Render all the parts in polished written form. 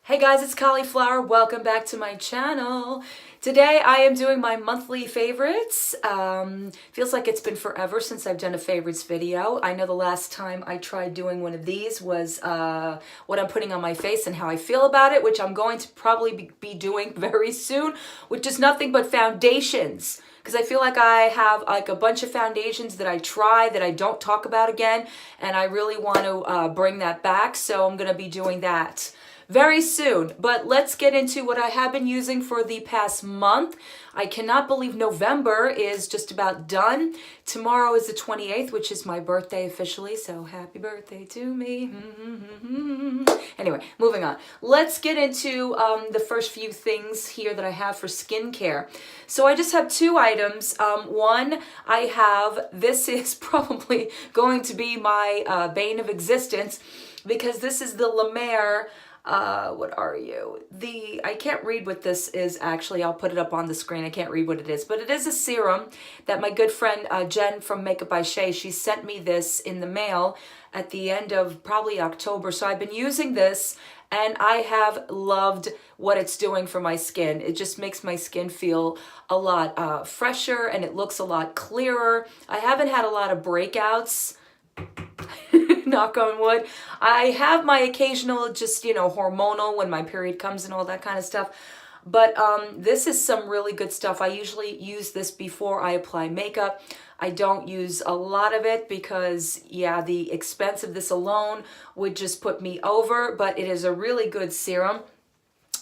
Hey guys, it's Cauliflower. Welcome back to my channel. Today I am doing my monthly favorites. Feels like it's been forever since I've done a favorites video. I know the last time I tried doing one of these was what I'm putting on my face and how I feel about it, which I'm going to probably be doing very soon, which is nothing but foundations. Because I feel like I have like a bunch of foundations that I try that I don't talk about again, and I really want to bring that back, so I'm going to be doing that very soon. But let's get into what I have been using for the past month. I cannot believe November is just about done. Tomorrow is the 28th, which is my birthday officially, so happy birthday to me. Anyway, moving on. Let's get into the first few things here that I have for skincare. So I just have two items. One, I have, this is probably going to be my bane of existence, because this is the La Mer, what are you? I can't read what this is actually. I'll put it up on the screen. I can't read what it is, but it is a serum that my good friend Jen from Makeup by Shay, she sent me this in the mail at the end of probably October. So I've been using this and I have loved what it's doing for my skin. It just makes my skin feel a lot fresher and it looks a lot clearer. I haven't had a lot of breakouts. Knock on wood. I have my occasional just, hormonal when my period comes and all that kind of stuff. But this is some really good stuff. I usually use this before I apply makeup. I don't use a lot of it because, yeah, the expense of this alone would just put me over. But it is a really good serum.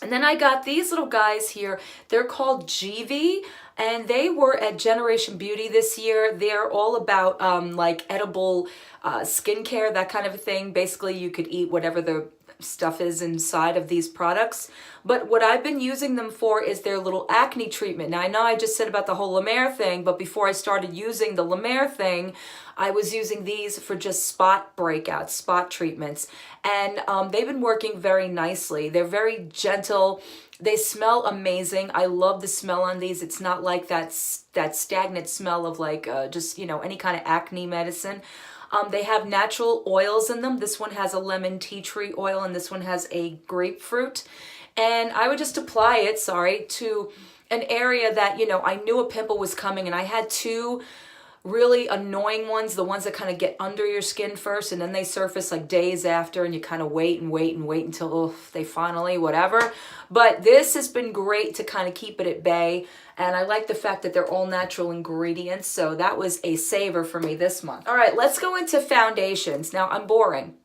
And then I got these little guys here. They're called GV, and they were at Generation Beauty this year. They're all about like edible skincare, that kind of a thing. Basically, you could eat whatever the stuff is inside of these products. But what I've been using them for is their little acne treatment. Now, I know I just said about the whole La Mer thing, but before I started using the La Mer thing, I was using these for just spot breakouts, spot treatments. And they've been working very nicely. They're very gentle. They smell amazing. I love the smell on these. It's not like that stagnant smell of like just, any kind of acne medicine. They have natural oils in them. This one has a lemon tea tree oil and this one has a grapefruit. And I would just apply it, to an area that, I knew a pimple was coming, and I had two really annoying ones, the ones that kind of get under your skin first and then they surface like days after, and you kind of wait until they finally whatever. But this has been great to kind of keep it at bay, and I like the fact that they're all natural ingredients, so that was a saver for me this month. All right, let's go into foundations. Now, I'm boring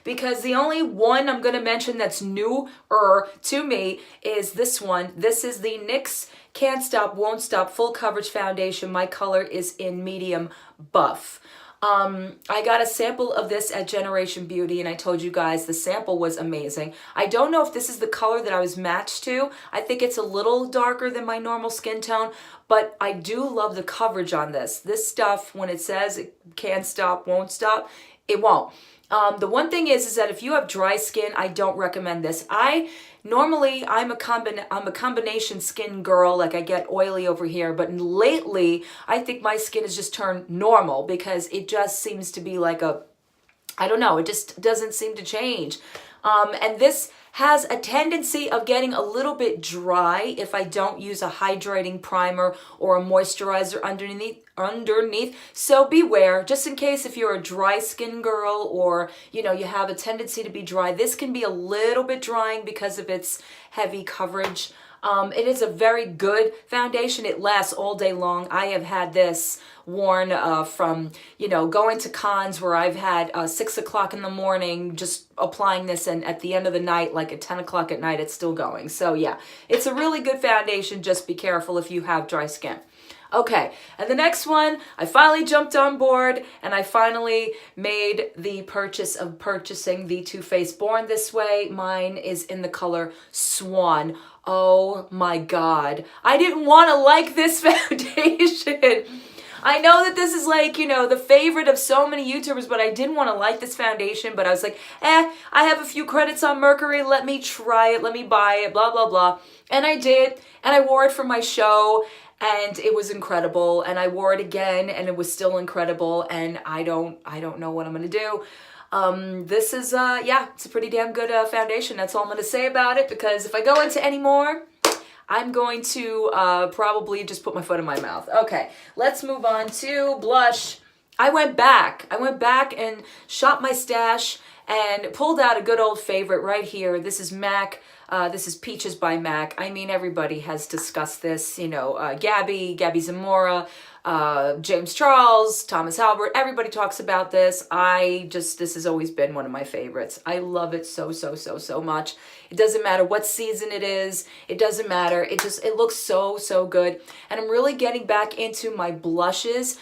because the only one I'm going to mention that's newer to me is this one. This is the NYX Can't Stop, Won't Stop Full Coverage Foundation. My color is in medium buff. I got a sample of this at Generation Beauty, and I told you guys the sample was amazing. I don't know if this is the color that I was matched to. I think it's a little darker than my normal skin tone, but I do love the coverage on this. This stuff, when it says it can't stop, won't stop, it won't. The one thing is that if you have dry skin, I don't recommend this. Normally I'm a combination skin girl, like I get oily over here, but lately I think my skin has just turned normal because it just seems to be like I don't know, it just doesn't seem to change. And this has a tendency of getting a little bit dry if I don't use a hydrating primer or a moisturizer underneath. So beware, just in case if you're a dry skin girl or, you have a tendency to be dry, this can be a little bit drying because of its heavy coverage. It is a very good foundation. It lasts all day long. I have had this worn from, going to cons where I've had 6 o'clock in the morning just applying this, and at the end of the night, like at 10 o'clock at night, it's still going. So yeah, it's a really good foundation. Just be careful if you have dry skin. Okay, and the next one, I finally jumped on board and I finally made the purchase of purchasing the Too Faced Born This Way. Mine is in the color Swan. Oh my God. I didn't want to like this foundation. I know that this is like, the favorite of so many YouTubers, but I didn't want to like this foundation. But I was like, I have a few credits on Mercury. Let me try it. Let me buy it, blah, blah, blah. And I did. And I wore it for my show. And it was incredible. And I wore it again and it was still incredible. And I don't know what I'm going to do. This is, yeah, it's a pretty damn good foundation. That's all I'm going to say about it, because if I go into any more, I'm going to probably just put my foot in my mouth. Okay, let's move on to blush. I went back and shopped my stash and pulled out a good old favorite right here. This is MAC. This is Peaches by MAC. I mean, everybody has discussed this, you know, Gabby Zamora, James Charles, Thomas Halbert, everybody talks about this. This has always been one of my favorites. I love it so much. It doesn't matter what season it is. It doesn't matter. It looks so good. And I'm really getting back into my blushes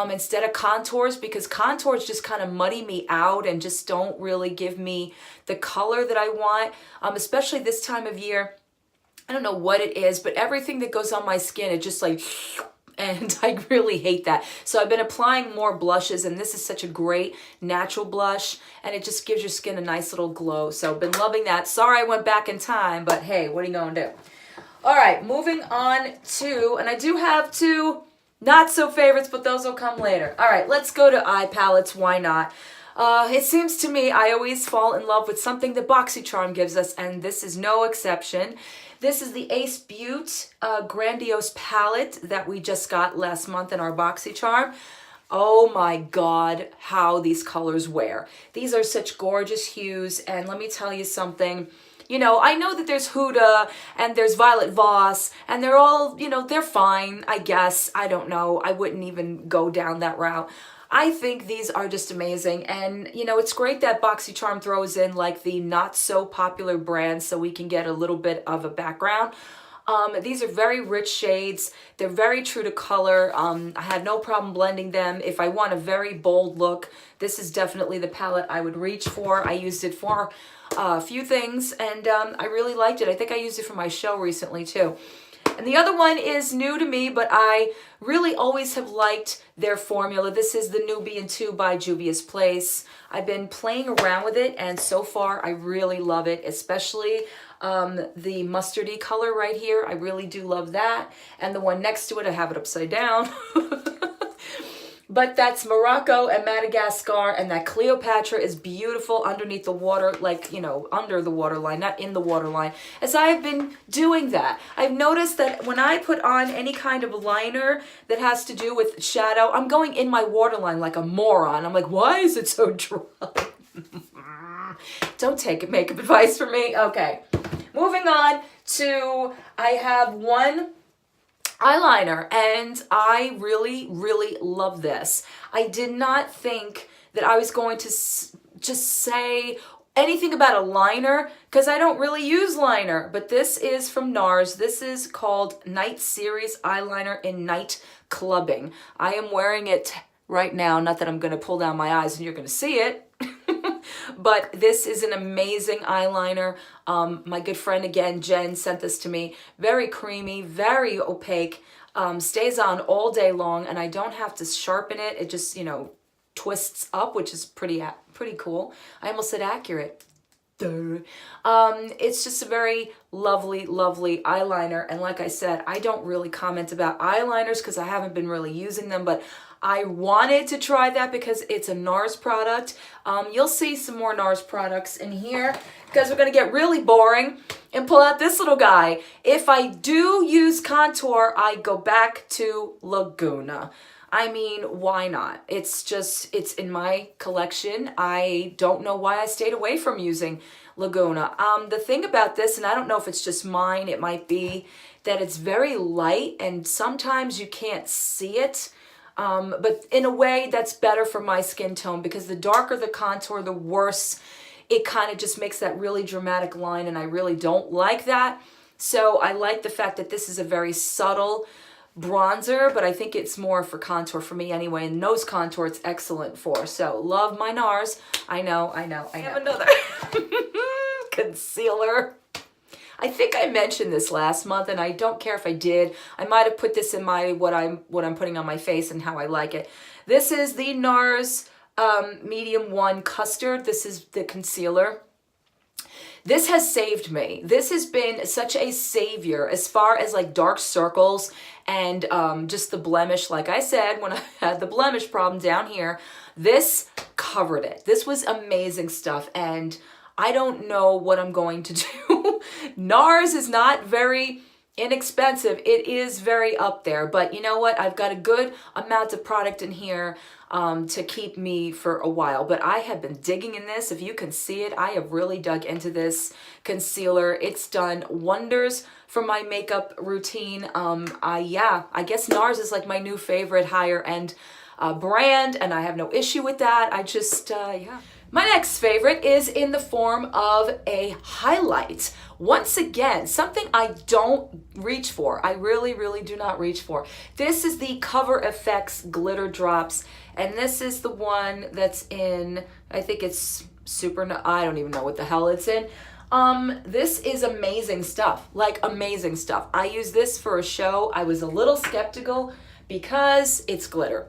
instead of contours, because contours just kind of muddy me out and just don't really give me the color that I want, especially this time of year. I don't know what it is, but everything that goes on my skin, it just like, and I really hate that. So I've been applying more blushes, and this is such a great natural blush, and it just gives your skin a nice little glow. So I've been loving that. Sorry I went back in time, but hey, what are you gonna do? All right, moving on to, and I do have two not so favorites, but those will come later. All right, let's go to eye palettes. Why not? It seems to me I always fall in love with something that BoxyCharm gives us, and this is no exception. This is the Ace Beaut Grandiose palette that we just got last month in our BoxyCharm. Oh my God, how these colors wear. These are such gorgeous hues, and let me tell you something. You know, I know that there's Huda and there's Violet Voss, and they're all, you know, they're fine, I guess. I don't know. I wouldn't even go down that route. I think these are just amazing, and you know, it's great that BoxyCharm throws in like the not so popular brands so we can get a little bit of a background. These are very rich shades. They're very true to color. I had no problem blending them. If I want a very bold look, this is definitely the palette I would reach for. I used it for a few things, and I really liked it. I think I used it for my show recently too. And the other one is new to me, but I really always have liked their formula. This is the Nubian 2 by Juvia's Place. I've been playing around with it, and so far I really love it, especially the mustardy color right here. I really do love that. And the one next to it, I have it upside down. But that's Morocco and Madagascar, and that Cleopatra is beautiful underneath the water, like, you know, under the waterline, not in the waterline. As I've been doing that, I've noticed that when I put on any kind of liner that has to do with shadow, I'm going in my waterline like a moron. I'm like, why is it so dry? Don't take makeup advice from me. Okay, moving on to, I have one eyeliner, and I really love this. I did not think that I was going to just say anything about a liner, because I don't really use liner, but this is from NARS. This is called Night Series Eyeliner in Night Clubbing. I am wearing it right now, not that I'm going to pull down my eyes and you're going to see it. But this is an amazing eyeliner. My good friend, again, Jen, sent this to me. Very creamy, very opaque, stays on all day long, and I don't have to sharpen it. It just, you know, twists up, which is pretty cool. I almost said accurate. It's just a very lovely eyeliner, and like I said, I don't really comment about eyeliners because I haven't been really using them, but I wanted to try that because it's a NARS product. You'll see some more NARS products in here because we're going to get really boring and pull out this little guy. If I do use contour, I go back to Laguna. I mean, why not? It's in my collection. I don't know why I stayed away from using Laguna. The thing about this, and I don't know if it's just mine, it might be that it's very light and sometimes you can't see it. But in a way that's better for my skin tone, because the darker the contour, the worse it kind of just makes that really dramatic line, and I really don't like that. So I like the fact that this is a very subtle bronzer, but I think it's more for contour for me anyway, and nose contour it's excellent for. So love my NARS. I know. I have another concealer. I think I mentioned this last month, and I don't care if I did. I might have put this in my what I'm putting on my face and how I like it. This is the NARS Medium 1 Custard. This is the concealer. This has saved me. This has been such a savior as far as like dark circles and just the blemish. Like I said, when I had the blemish problem down here, this covered it. This was amazing stuff, and I don't know what I'm going to do. NARS is not very inexpensive. It is very up there, but you know what? I've got a good amount of product in here to keep me for a while, but I have been digging in this. If you can see it, I have really dug into this concealer. It's done wonders for my makeup routine. I guess NARS is like my new favorite higher end brand, and I have no issue with that. I just, yeah. My next favorite is in the form of a highlight. Once again, something I don't reach for. I really, really do not reach for. This is the Cover FX Glitter Drops, and this is the one that's in, I think it's I don't even know what the hell it's in. This is amazing stuff, like amazing stuff. I used this for a show. I was a little skeptical because it's glitter.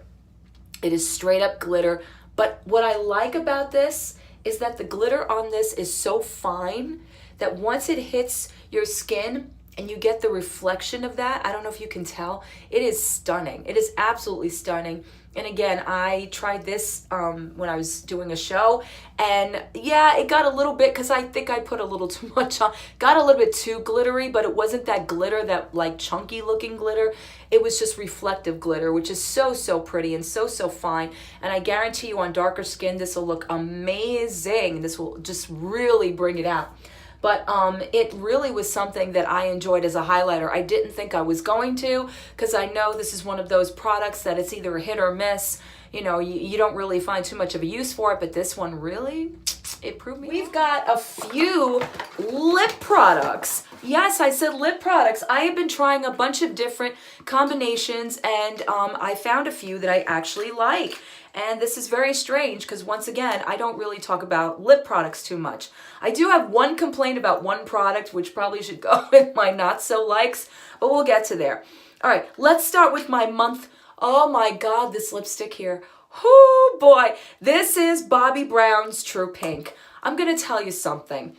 It is straight up glitter. But what I like about this is that the glitter on this is so fine that once it hits your skin and you get the reflection of that, I don't know if you can tell, it is stunning. It is absolutely stunning. And again, I tried this when I was doing a show, and yeah, it got a little bit, because I think I put a little too much on, got a little bit too glittery, but it wasn't that glitter, that like chunky looking glitter. It was just reflective glitter, which is so, so pretty and so, so fine. And I guarantee you on darker skin, this will look amazing. This will just really bring it out. But it really was something that I enjoyed as a highlighter. I didn't think I was going to, because I know this is one of those products that it's either a hit or miss. You know, you don't really find too much of a use for it, but this one really, it proved me. We've got a few lip products. Yes, I said lip products. I have been trying a bunch of different combinations, and I found a few that I actually like. And this is very strange because, once again, I don't really talk about lip products too much. I do have one complaint about one product, which probably should go with my not so likes, but we'll get to there. All right, let's start with my month. Oh my God, this lipstick here. Oh boy, this is Bobbi Brown's True Pink. I'm gonna tell you something.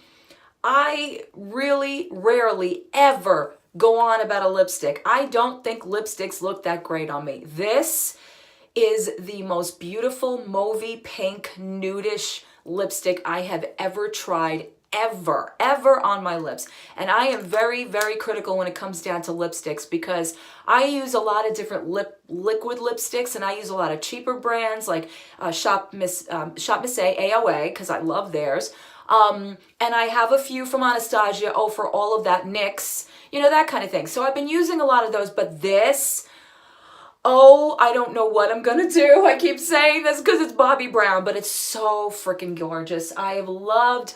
I really rarely ever go on about a lipstick. I don't think lipsticks look that great on me. This is the most beautiful mauvey pink nudish lipstick I have ever tried, ever on my lips. And I am very, very critical when it comes down to lipsticks, because I use a lot of different liquid lipsticks, and I use a lot of cheaper brands like Shop Miss A, AOA, because I love theirs. And I have a few from Anastasia, for all of that, NYX, you know, that kind of thing. So I've been using a lot of those, but this, oh, I don't know what I'm gonna do. I keep saying this because it's Bobbi Brown, but it's so freaking gorgeous. I have loved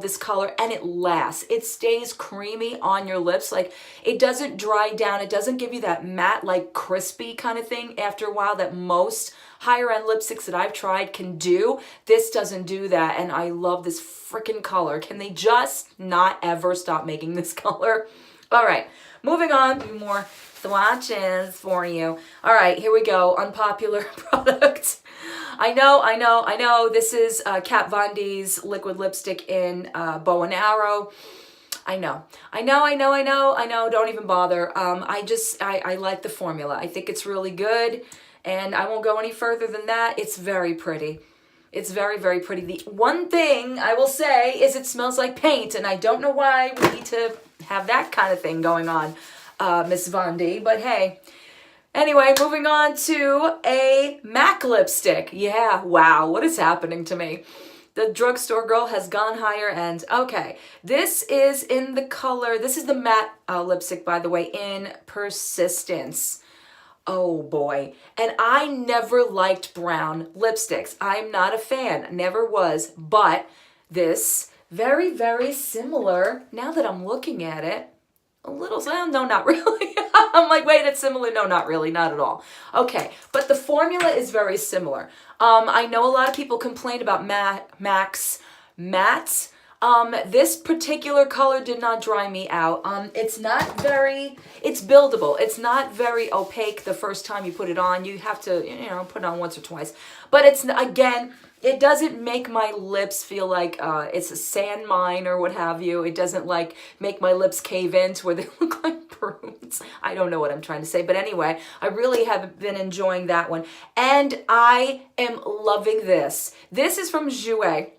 this color, and it lasts. It stays creamy on your lips. Like, it doesn't dry down. It doesn't give you that matte, like crispy kind of thing after a while that most higher end lipsticks that I've tried can do. This doesn't do that, and I love this freaking color. Can they just not ever stop making this color? All right, moving on, more swatches for you. All right, here we go. Unpopular product. I know. This is Kat Von D's liquid lipstick in Bow and Arrow. I know. Don't even bother. I like the formula. I think it's really good, and I won't go any further than that. It's very pretty. It's very, very pretty. The one thing I will say is it smells like paint, and I don't know why we need to have that kind of thing going on, Miss Von D, but hey. Anyway, moving on to a MAC lipstick. Yeah, wow, what is happening to me? The drugstore girl has gone higher end. Okay, this is in the color, this is the matte lipstick, by the way, in Persistence. Oh boy. And I never liked brown lipsticks. I'm not a fan, never was, but this, very, very similar, now that I'm looking at it, a little, no, not really. I'm like, wait, it's similar. No, not really, not at all. Okay, but the formula is very similar. I know a lot of people complain about MAC's mattes. This particular color did not dry me out. It's not very, it's buildable. It's not very opaque the first time you put it on. You have to, you know, put it on once or twice. But it's, again, it doesn't make my lips feel like it's a sand mine or what have you. It doesn't like make my lips cave in to where they look like prunes. I don't know what I'm trying to say, but anyway, I really have been enjoying that one. And I am loving this. This is from Choly.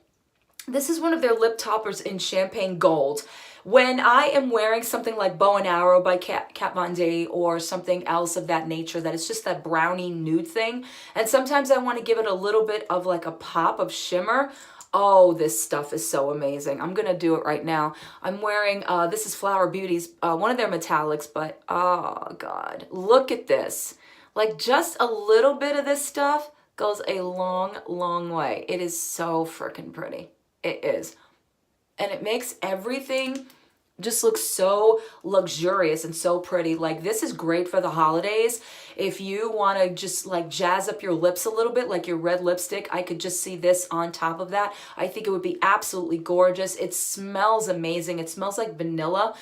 This is one of their lip toppers in champagne gold. When I am wearing something like Bow and Arrow by Kat Von D or something else of that nature, that it's just that brownie nude thing, and sometimes I want to give it a little bit of like a pop of shimmer. Oh, this stuff is so amazing. I'm going to do it right now. I'm wearing, this is Flower Beauty's, one of their metallics, but oh God, look at this. Like just a little bit of this stuff goes a long, long way. It is so freaking pretty. It is. And it makes everything just look so luxurious and so pretty. Like this is great for the holidays. If you want to just like jazz up your lips a little bit, like your red lipstick, I could just see this on top of that. I think it would be absolutely gorgeous. It smells amazing. It smells like vanilla.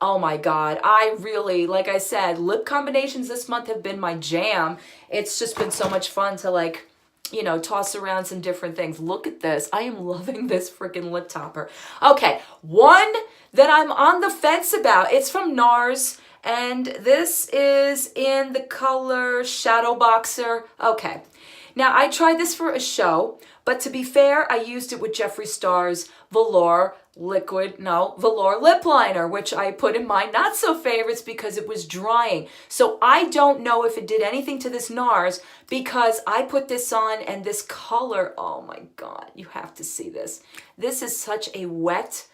Oh my God. I really, like I said, lip combinations this month have been my jam. It's just been so much fun to like, you know, toss around some different things. Look at this. I am loving this freaking lip topper. Okay, one that I'm on the fence about. It's from NARS, and this is in the color Shadow Boxer. Okay, now I tried this for a show, but to be fair, I used it with Jeffree Star's Velour lip liner, which I put in my not so favorites because it was drying. So I don't know if it did anything to this NARS because I put this on and this color, oh my God, you have to see this. This is such a wet,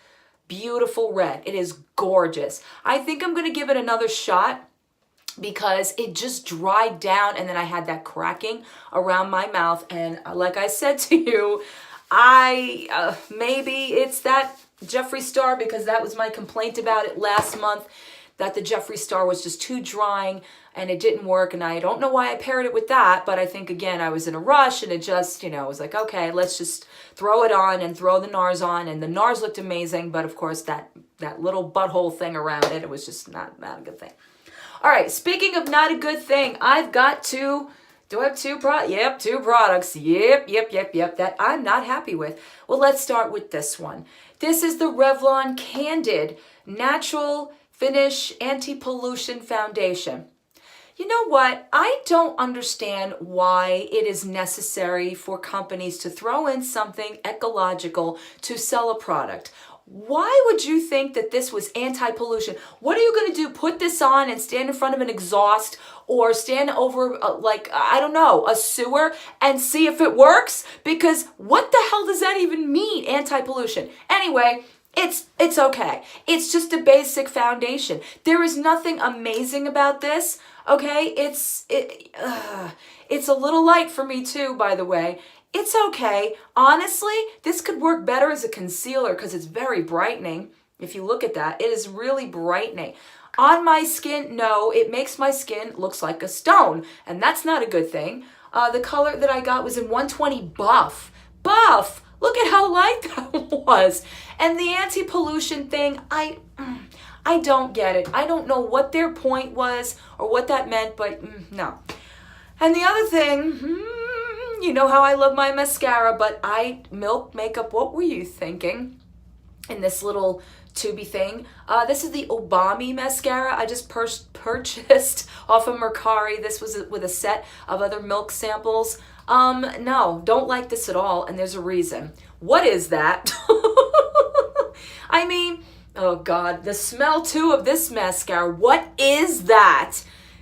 beautiful red. It is gorgeous. I think I'm going to give it another shot because it just dried down and then I had that cracking around my mouth. And like I said to you, maybe it's that Jeffree Star, because that was my complaint about it last month, that the Jeffree Star was just too drying and it didn't work. And I don't know why I paired it with that, but I think again, I was in a rush and it just, you know, I was like, okay, let's just throw it on and throw the NARS on. And the NARS looked amazing, but of course that little butthole thing around it, it was just not a good thing. All right, speaking of not a good thing, I've got two. Do I have two products? Yep, two products. Yep, that I'm not happy with. Well, let's start with this one. This is the Revlon Candid Natural Finish Anti-Pollution Foundation. You know what? I don't understand why it is necessary for companies to throw in something ecological to sell a product. Why would you think that this was anti-pollution? What are you going to do? Put this on and stand in front of an exhaust or stand over like, I don't know, a sewer and see if it works? Because what the hell does that even mean, anti-pollution? Anyway, it's okay. It's just a basic foundation. There is nothing amazing about this, okay? It's a little light for me too, by the way. It's okay. Honestly, this could work better as a concealer because it's very brightening. If you look at that, it is really brightening. On my skin, no, it makes my skin looks like a stone, and that's not a good thing. The color that I got was in 120 Buff. Buff! Look at how light that was. And the anti-pollution thing, I don't get it. I don't know what their point was or what that meant, but no. And the other thing, you know how I love my mascara, but Milk Makeup, what were you thinking? In this little tubey thing. This is the Obami mascara I just purchased off of Mercari. This was with a set of other Milk samples. No, don't like this at all, and there's a reason. What is that? I mean, oh God, the smell too of this mascara. What is that?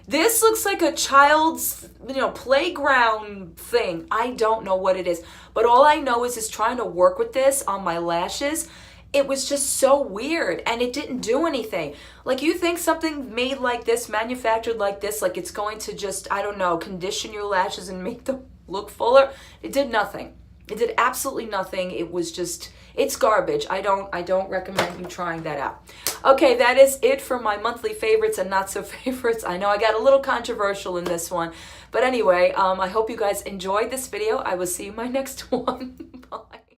This looks like a child's, playground thing. I don't know what it is, but all I know is trying to work with this on my lashes. It was just so weird and it didn't do anything. Like, you think something made like this, manufactured like this, like it's going to just, I don't know, condition your lashes and make them look fuller? It did nothing. It did absolutely nothing. It was just, it's garbage. I don't recommend you trying that out. Okay, that is it for my monthly favorites and not so favorites. I know I got a little controversial in this one. But anyway, I hope you guys enjoyed this video. I will see you in my next one. Bye.